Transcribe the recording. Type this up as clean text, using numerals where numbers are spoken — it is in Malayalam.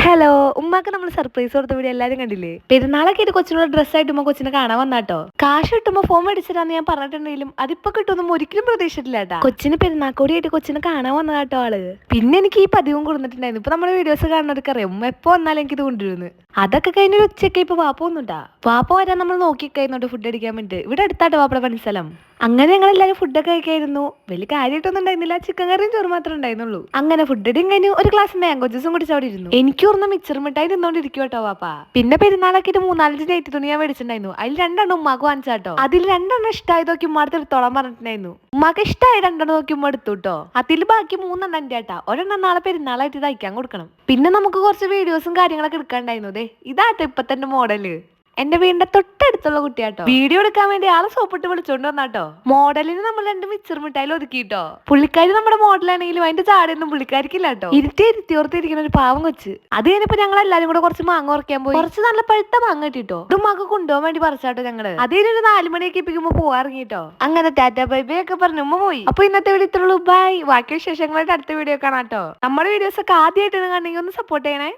ഹലോ, ഉമ്മാക്ക് നമ്മൾ സർപ്രൈസ് കൊടുത്ത വീഡിയോ എല്ലാരും കണ്ടില്ലേ? പെരുന്നാളൊക്കെ ആയിട്ട് കൊച്ചിനുള്ള ഡ്രസ്സായിട്ട് ഉമ്മ കൊച്ചിനെ കാണാൻ വന്നാട്ടോ. കാശ് കിട്ടുമ്പോ ഫോൺ മേടിച്ചിട്ടാന്ന് ഞാൻ പറഞ്ഞിട്ടുണ്ടെങ്കിലും അതിപ്പോ കിട്ടുമെന്നും ഒരിക്കലും പ്രതീക്ഷിച്ചിട്ടില്ല കേട്ടാ. കൊച്ചിന് പെരുന്നാക്കോടിയായിട്ട് കൊച്ചിനെ കാണാൻ വന്നതാട്ടോ ആള്. പിന്നെ എനിക്ക് ഈ പതിവും കൊടുത്തിട്ടുണ്ടായിരുന്നു. ഇപ്പൊ നമ്മുടെ വീഡിയോസ് കാണുന്നവർക്ക് അറിയാം ഉമ്മ എപ്പോ വന്നാലും എനിക്ക് ഇത് കൊണ്ടുവരുന്നു. അതൊക്കെ കഴിഞ്ഞ ഉച്ചയ്ക്ക് ഇപ്പൊ വാപ്പ വന്നുണ്ടാ. വാപ്പ വരാൻ നമ്മൾ നോക്കി കഴിഞ്ഞോട്ട് ഫുഡ് അടിക്കാൻ വേണ്ടി ഇവിടെ അടുത്താട്ടോ വാപ്പയുടെ പണിസ്ഥലം. അങ്ങനെ ഞങ്ങൾ എല്ലാവരും ഫുഡൊക്കെ കഴിക്കായിരുന്നു. വലിയ കാര്യമായിട്ടൊന്നും ഉണ്ടായിരുന്നില്ല, ചിക്കൻ കറിയും ചോറ് മാത്രമേ ഉണ്ടായിരുന്നുള്ളൂ. അങ്ങനെ ഫുഡ് അടിയും കഴിഞ്ഞു ഒരു ഗ്ലാസ് മാംഗോ ജ്യൂസും കുടിച്ച് അവിടെ ഇരുന്നു. എനിക്ക് ഓർമ്മ മിച്ചർ മിഠായി തിന്നോണ്ടിരിക്കും കേട്ടോ വാപ്പാ. പിന്നെ പെരുന്നാളൊക്കെ 4-5 നൈറ്റ് തുണി ഞാൻ മേടിച്ചിട്ടുണ്ടായിരുന്നു. അതിൽ 2 ഉമ്മാക്ക് വാങ്ങിച്ചാട്ടോ. അതിൽ 2 ഇഷ്ടമായത് നോക്കി ഉമ്മ എടുത്തോളാൻ പറഞ്ഞിട്ടുണ്ടായിരുന്നു. ഉമ്മാക്ക് ഇഷ്ടമായി 2 നോക്കി ഉമ്മ എടുത്തു കേട്ടോ. അതിൽ ബാക്കി 3 എൻ്റെ കേട്ടാ. ഒരെണ്ണം നാളെ പെരുന്നാളായിട്ട് തയ്ക്കാൻ കൊടുക്കണം. പിന്നെ നമുക്ക് കുറച്ച് വീഡിയോസും കാര്യങ്ങളൊക്കെ എടുക്കാണ്ടായിരുന്നു. ഇതാട്ടോ ഇപ്പൊ തന്നെ മോഡല്. എന്റെ വീടിന്റെ തൊട്ടടുത്തുള്ള കുട്ടിയാട്ടോ. വീഡിയോ എടുക്കാൻ വേണ്ടി ആളെ സോപ്പിട്ട് വിളിച്ചോണ്ട് വന്നാട്ടോ. മോഡലിന് നമ്മൾ 2 മിച്ചർ മിഠായി ഒതുക്കിട്ടോ. പുള്ളിക്കാരി നമ്മുടെ മോഡലാണെങ്കിലും അതിന്റെ ചാടിയൊന്നും പുള്ളിക്കാരിക്കില്ല കേട്ടോ. ഇരുത്തിയോർത്തിരിക്കുന്ന ഒരു പാവം കൊച്ച്. അത് കഴിഞ്ഞപ്പോ ഞങ്ങൾ എല്ലാരും കൂടെ കുറച്ച് മാങ്ങ ഉറക്കാൻ പോയി. കുറച്ച് നല്ല പഴുത്ത മാങ്ങ കിട്ടിട്ടോ. ഇത് ഉമ്മാക്ക് കൊണ്ടുപോകാൻ വേണ്ടി പറിച്ചാട്ടോ ഞങ്ങള്. അതിനൊരു 4 മണിയൊക്കെ ഇപ്പിക്കുമ്പോ പോവാറിങ്ങിട്ടോ. അങ്ങനെ ടാറ്റ ബൈ ബൈ ഒക്കെ പറഞ്ഞു ഉമ്മ പോയി. അപ്പൊ ഇന്നത്തെ വീഡിയോ ഇത്രയുള്ളൂ. ബൈ. ബാക്കി വിശേഷങ്ങളായിട്ട് അടുത്ത വീഡിയോ കാണാട്ടോ. നമ്മുടെ വീഡിയോസ് ഒക്കെ ആദ്യമായിട്ട് കണ്ടെങ്കിൽ ഒന്ന് സപ്പോർട്ട് ചെയ്യണേ.